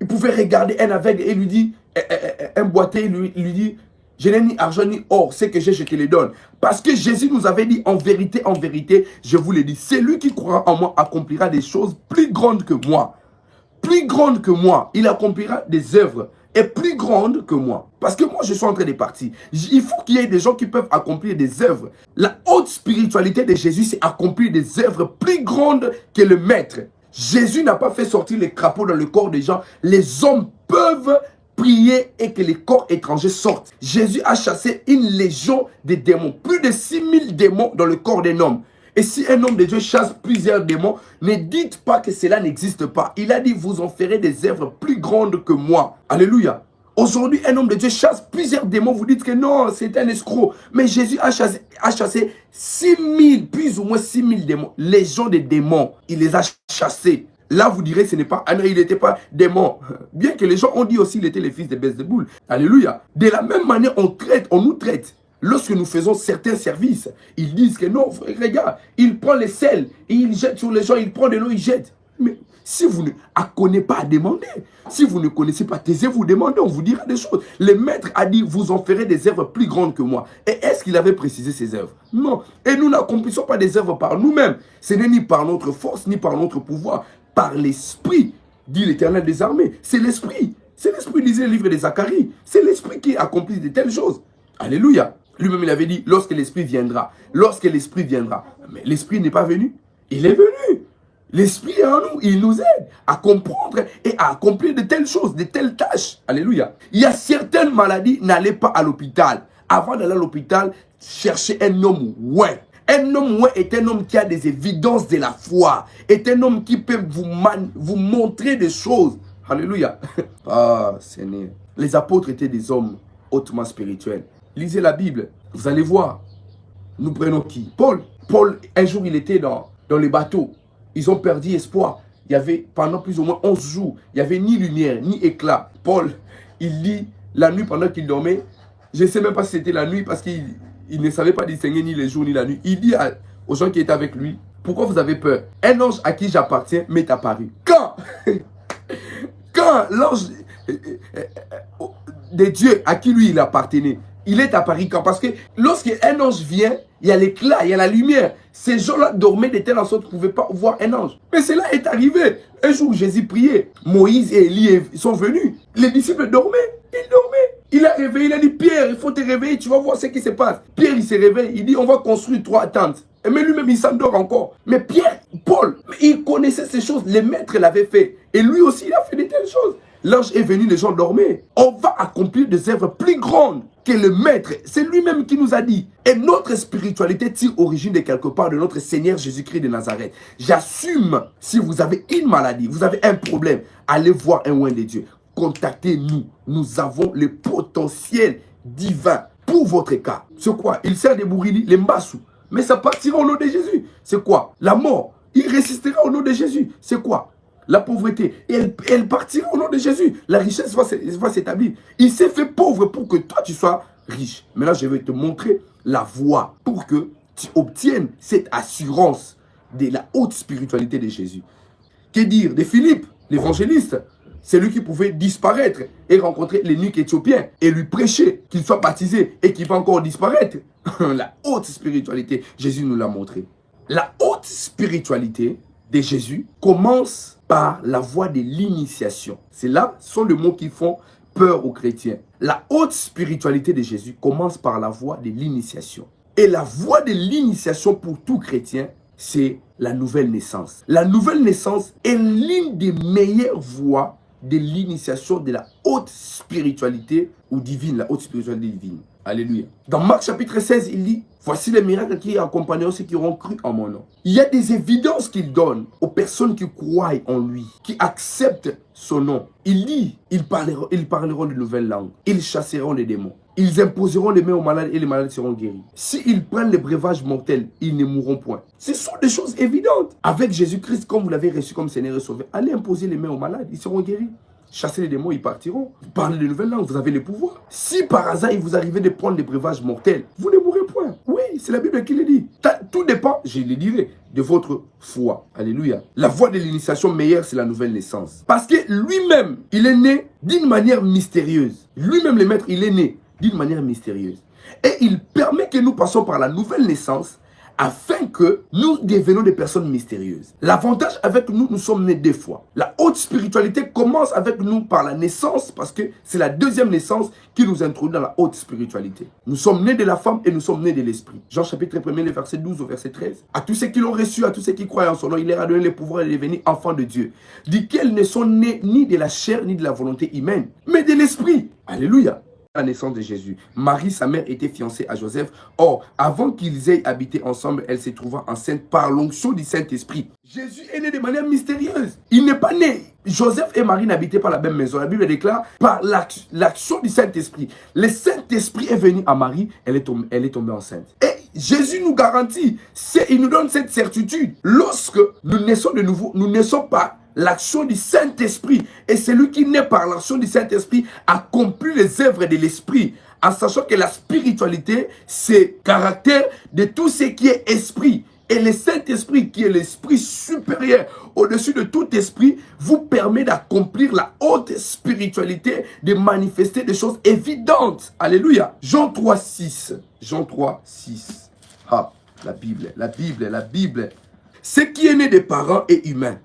Il pouvait regarder un aveugle et lui dit, un boiteux, il lui dit, je n'ai ni argent ni or, ce que j'ai, je te le donne. Parce que Jésus nous avait dit, en vérité, je vous le dis, celui qui croira en moi accomplira des choses plus grandes que moi. Plus grandes que moi. Il accomplira des œuvres et plus grandes que moi. Parce que moi, je suis en train de partir. Il faut qu'il y ait des gens qui peuvent accomplir des œuvres. La haute spiritualité de Jésus, c'est accomplir des œuvres plus grandes que le maître. Jésus n'a pas fait sortir les crapauds dans le corps des gens. Les hommes peuvent prier et que les corps étrangers sortent. Jésus a chassé une légion de démons. Plus de 6000 démons dans le corps d'un homme. Et si un homme de Dieu chasse plusieurs démons, ne dites pas que cela n'existe pas. Il a dit, vous en ferez des œuvres plus grandes que moi. Alléluia. Aujourd'hui, un homme de Dieu chasse plusieurs démons. Vous dites que non, c'est un escroc. Mais Jésus a chassé 6000, plus ou moins 6000 démons. Légion de démons. Il les a chassés. Là, vous direz, ce n'est pas... Ah non, il n'était pas démon. Bien que les gens ont dit aussi qu'il était le fils de Belzéboul. Alléluia. De la même manière, on nous traite. Lorsque nous faisons certains services, ils disent que non, regarde, il prend les sels et il jette sur les gens, il prend de l'eau, il jette. Mais si vous ne connaissez pas à demander, si vous ne connaissez pas, taisez-vous, demandez, on vous dira des choses. Le maître a dit, vous en ferez des œuvres plus grandes que moi. Et est-ce qu'il avait précisé ces œuvres? Non. Et nous n'accomplissons pas des œuvres par nous-mêmes. Ce n'est ni par notre force, ni par notre pouvoir. Par l'Esprit, dit l'Éternel des armées. C'est l'Esprit. C'est l'Esprit, disait le livre de Zacharie. C'est l'Esprit qui accomplit de telles choses. Alléluia. Lui-même, il avait dit, lorsque l'Esprit viendra. Lorsque l'Esprit viendra. Mais l'Esprit n'est pas venu. Il est venu. L'Esprit est en nous. Il nous aide à comprendre et à accomplir de telles choses, de telles tâches. Alléluia. Il y a certaines maladies, n'allez pas à l'hôpital. Avant d'aller à l'hôpital, cherchez un homme ouais. Un homme ouais est un homme qui a des évidences de la foi. Est un homme qui peut vous montrer des choses. Alléluia. Ah, Seigneur. Les apôtres étaient des hommes hautement spirituels. Lisez la Bible, vous allez voir. Nous prenons qui? Paul. Paul, un jour, il était dans les bateaux. Ils ont perdu espoir. Il y avait, pendant plus ou moins 11 jours, il n'y avait ni lumière, ni éclat. Paul, il lit la nuit pendant qu'il dormait. Je ne sais même pas si c'était la nuit parce qu'il ne savait pas distinguer ni les jours ni la nuit. Il dit aux gens qui étaient avec lui, pourquoi vous avez peur? Un ange à qui j'appartiens m'est apparu. Quand l'ange de Dieu à qui lui il appartenait, il est apparu quand? Parce que lorsqu'un ange vient, il y a l'éclat, il y a la lumière. Ces gens-là dormaient de telle sorte qu'ils ne pouvaient pas voir un ange. Mais cela est arrivé. Un jour, Jésus priait. Moïse et Élie sont venus. Les disciples dormaient. Ils dormaient. Il a réveillé, il a dit, Pierre, il faut te réveiller, tu vas voir ce qui se passe. Pierre, il se réveille, il dit, on va construire 3 tentes. Mais lui-même, il s'endort encore. Mais Pierre, Paul, il connaissait ces choses. Les maîtres l'avaient fait. Et lui aussi, il a fait de telles choses. L'ange est venu, les gens dormaient. On va accomplir des œuvres plus grandes que le maître. C'est lui-même qui nous a dit. Et notre spiritualité tire origine de quelque part de notre Seigneur Jésus-Christ de Nazareth. J'assume, si vous avez une maladie, vous avez un problème, allez voir un oint de Dieu. Contactez-nous. Nous avons le potentiel divin pour votre cas. C'est quoi? Il sert de bourrili, les mbassou. Mais ça partira au nom de Jésus. C'est quoi? La mort. Il résistera au nom de Jésus. C'est quoi? La pauvreté. Et elle partira au nom de Jésus. La richesse va s'établir. Il s'est fait pauvre pour que toi tu sois riche. Maintenant, je vais te montrer la voie pour que tu obtiennes cette assurance de la haute spiritualité de Jésus. Que dire de Philippe, l'évangéliste? C'est lui qui pouvait disparaître et rencontrer l'eunuque éthiopien et lui prêcher qu'il soit baptisé et qu'il va encore disparaître. La haute spiritualité, Jésus nous l'a montré. La haute spiritualité de Jésus commence par la voie de l'initiation. C'est là, ce sont les mots qui font peur aux chrétiens. La haute spiritualité de Jésus commence par la voie de l'initiation. Et la voie de l'initiation pour tout chrétien, c'est la nouvelle naissance. La nouvelle naissance est l'une des meilleures voies de l'initiation de la haute spiritualité ou divine, la haute spiritualité divine. Alléluia. Dans Marc chapitre 16, il dit, voici les miracles qui accompagneront ceux qui auront cru en mon nom. Il y a des évidences qu'il donne aux personnes qui croient en lui, qui acceptent son nom. Il dit, ils parleront de nouvelles langues, ils chasseront les démons. Ils imposeront les mains aux malades et les malades seront guéris. S'ils prennent les breuvages mortels, ils ne mourront point. Ce sont des choses évidentes. Avec Jésus-Christ, comme vous l'avez reçu comme Seigneur et Sauveur, allez imposer les mains aux malades, ils seront guéris. Chasser les démons, ils partiront. Parlez de nouvelles langues, vous avez le pouvoir. Si par hasard, il vous arrivait de prendre des breuvages mortels, vous ne mourrez point. Oui, c'est la Bible qui le dit. Tout dépend, je le dirai, de votre foi. Alléluia. La voie de l'initiation meilleure, c'est la nouvelle naissance. Parce que lui-même, il est né d'une manière mystérieuse. Lui-même, le maître, il est né d'une manière mystérieuse. Et il permet que nous passions par la nouvelle naissance afin que nous devenions des personnes mystérieuses. L'avantage avec nous, nous sommes nés 2 fois. La haute spiritualité commence avec nous par la naissance parce que c'est la deuxième naissance qui nous introduit dans la haute spiritualité. Nous sommes nés de la femme et nous sommes nés de l'esprit. Jean chapitre 1, le verset 12 au verset 13. À tous ceux qui l'ont reçu, à tous ceux qui croient en son nom, il leur a donné le pouvoir de devenir enfants de Dieu, desquels ne sont nés ni de la chair ni de la volonté humaine, mais de l'esprit. Alléluia. La naissance de Jésus. Marie, sa mère, était fiancée à Joseph. Or, avant qu'ils aient habité ensemble, elle se trouva enceinte par l'onction du Saint-Esprit. Jésus est né de manière mystérieuse. Il n'est pas né. Joseph et Marie n'habitaient pas la même maison. La Bible déclare par l'action du Saint-Esprit. Le Saint-Esprit est venu à Marie, elle est tombée enceinte. Et Jésus nous garantit, il nous donne cette certitude. Lorsque nous naissons de nouveau, nous ne naissons pas l'action du Saint-Esprit. Et celui qui naît par l'action du Saint-Esprit accomplit les œuvres de l'Esprit. En sachant que la spiritualité, c'est caractère de tout ce qui est esprit. Et le Saint-Esprit, qui est l'esprit supérieur au-dessus de tout esprit, vous permet d'accomplir la haute spiritualité, de manifester des choses évidentes. Alléluia. Jean 3, 6. Jean 3, 6. Ah, la Bible, la Bible, la Bible. Ce qui est né des parents est humain.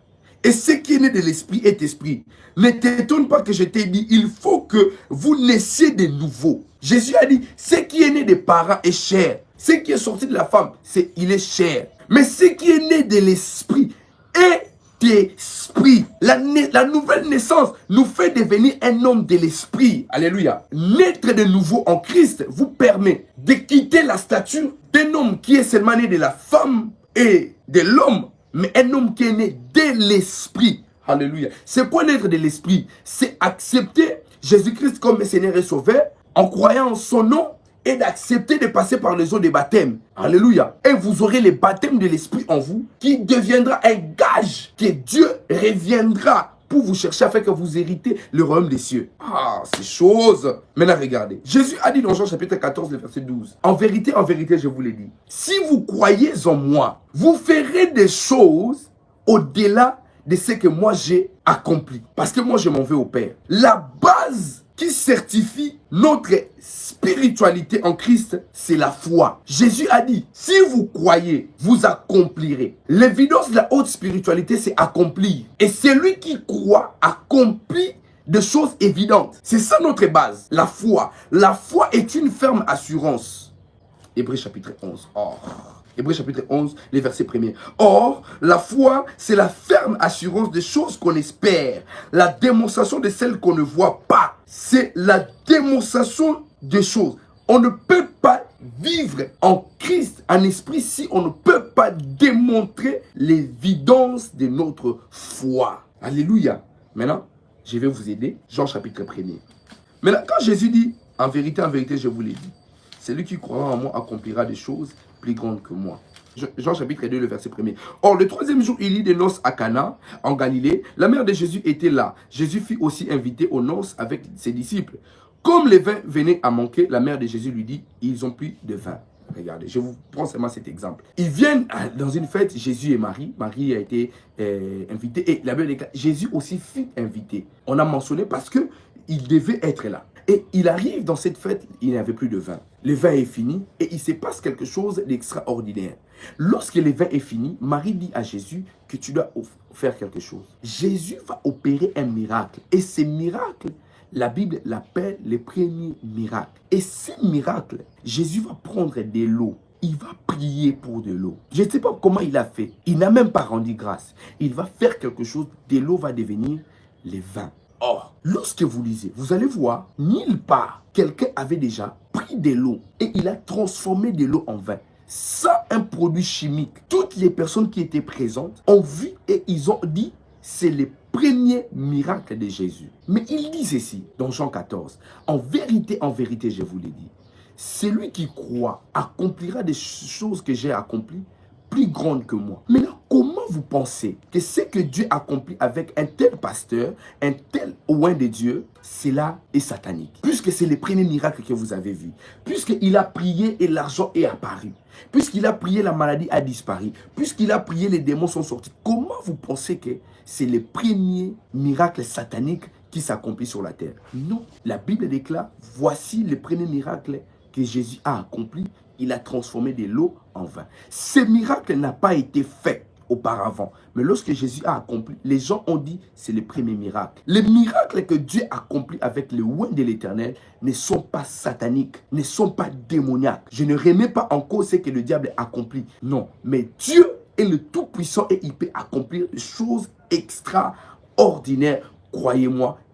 Et ce qui est né de l'esprit est esprit. Ne t'étonne pas que je t'ai dit, il faut que vous naissiez de nouveau. Jésus a dit, ce qui est né des parents est chair. Ce qui est sorti de la femme, il est chair. Mais ce qui est né de l'esprit est esprit. La nouvelle naissance nous fait devenir un homme de l'esprit. Alléluia. Naître de nouveau en Christ vous permet de quitter la stature d'un homme qui est seulement né de la femme et de l'homme, mais un homme qui est né de l'esprit. Alléluia. C'est quoi l'être de l'esprit? C'est accepter Jésus-Christ comme Seigneur et Sauveur en croyant en son nom et d'accepter de passer par les eaux des baptêmes. Alléluia. Et vous aurez le baptême de l'esprit en vous qui deviendra un gage que Dieu reviendra pour vous chercher afin que vous héritez le royaume des cieux. Ah, ces choses. Maintenant, regardez. Jésus a dit dans Jean chapitre 14, le verset 12. En vérité, je vous l'ai dit. Si vous croyez en moi, vous ferez des choses au-delà de ce que moi j'ai accompli. Parce que moi, je m'en vais au Père. La base qui certifie notre spiritualité en Christ, c'est la foi. Jésus a dit, si vous croyez, vous accomplirez. L'évidence de la haute spiritualité, c'est accomplir. Et celui qui croit accomplit des choses évidentes. C'est ça notre base, la foi. La foi est une ferme assurance. Hébreux chapitre 11. Hébreux chapitre 11, les versets 1er. Or, la foi, c'est la ferme assurance des choses qu'on espère. La démonstration de celles qu'on ne voit pas. C'est la démonstration des choses. On ne peut pas vivre en Christ, en esprit, si on ne peut pas démontrer l'évidence de notre foi. Alléluia. Maintenant, je vais vous aider. Jean chapitre 1er. Maintenant, quand Jésus dit, en vérité, je vous l'ai dit, celui qui croira en moi accomplira des choses plus grandes que moi. Jean chapitre 2, le verset 1er. Or, le 3e jour, il y eut des noces à Cana, en Galilée. La mère de Jésus était là. Jésus fut aussi invité aux noces avec ses disciples. Comme le vin venait à manquer, la mère de Jésus lui dit, ils ont plus de vin. Regardez, je vous prends seulement cet exemple. Ils viennent dans une fête, Jésus et Marie. Marie a été invitée. Et la Bible déclare, Jésus aussi fut invité. On a mentionné parce qu'il devait être là. Et il arrive dans cette fête, il n'y avait plus de vin. Le vin est fini et il se passe quelque chose d'extraordinaire. Lorsque le vin est fini, Marie dit à Jésus que tu dois faire quelque chose. Jésus va opérer un miracle. Et ce miracle, la Bible l'appelle le premier miracle. Et ce miracle, Jésus va prendre de l'eau. Il va prier pour de l'eau. Je ne sais pas comment il a fait. Il n'a même pas rendu grâce. Il va faire quelque chose. De l'eau va devenir le vin. Or, lorsque vous lisez, vous allez voir, nulle part, quelqu'un avait déjà pris de l'eau et il a transformé de l'eau en vin. Sans un produit chimique. Toutes les personnes qui étaient présentes ont vu et ils ont dit, c'est le premier miracle de Jésus. Mais il dit ceci dans Jean 14. En vérité, je vous l'ai dit, celui qui croit accomplira des choses que j'ai accomplies plus grande que moi. Maintenant, comment vous pensez que ce que Dieu accomplit avec un tel pasteur, un tel oint de Dieu, cela est satanique? Puisque puisque c'est le premier miracle que vous avez vu, puisqu'il a prié et l'argent est apparu, puisqu'il a prié, la maladie a disparu, puisqu'il a prié, les démons sont sortis, comment vous pensez que c'est le premier miracle satanique qui s'accomplit sur la terre? Non, la Bible déclare, voici le premier miracle que Jésus a accompli, il a transformé de l'eau en vin. Ce miracle n'a pas été fait auparavant, mais lorsque Jésus a accompli, les gens ont dit c'est le premier miracle. Les miracles que Dieu accomplit avec le oint de l'Éternel ne sont pas sataniques, ne sont pas démoniaques. Je ne remets pas en cause ce que le diable accomplit, non, mais Dieu est le Tout-Puissant et il peut accomplir des choses extraordinaires, croyez-moi.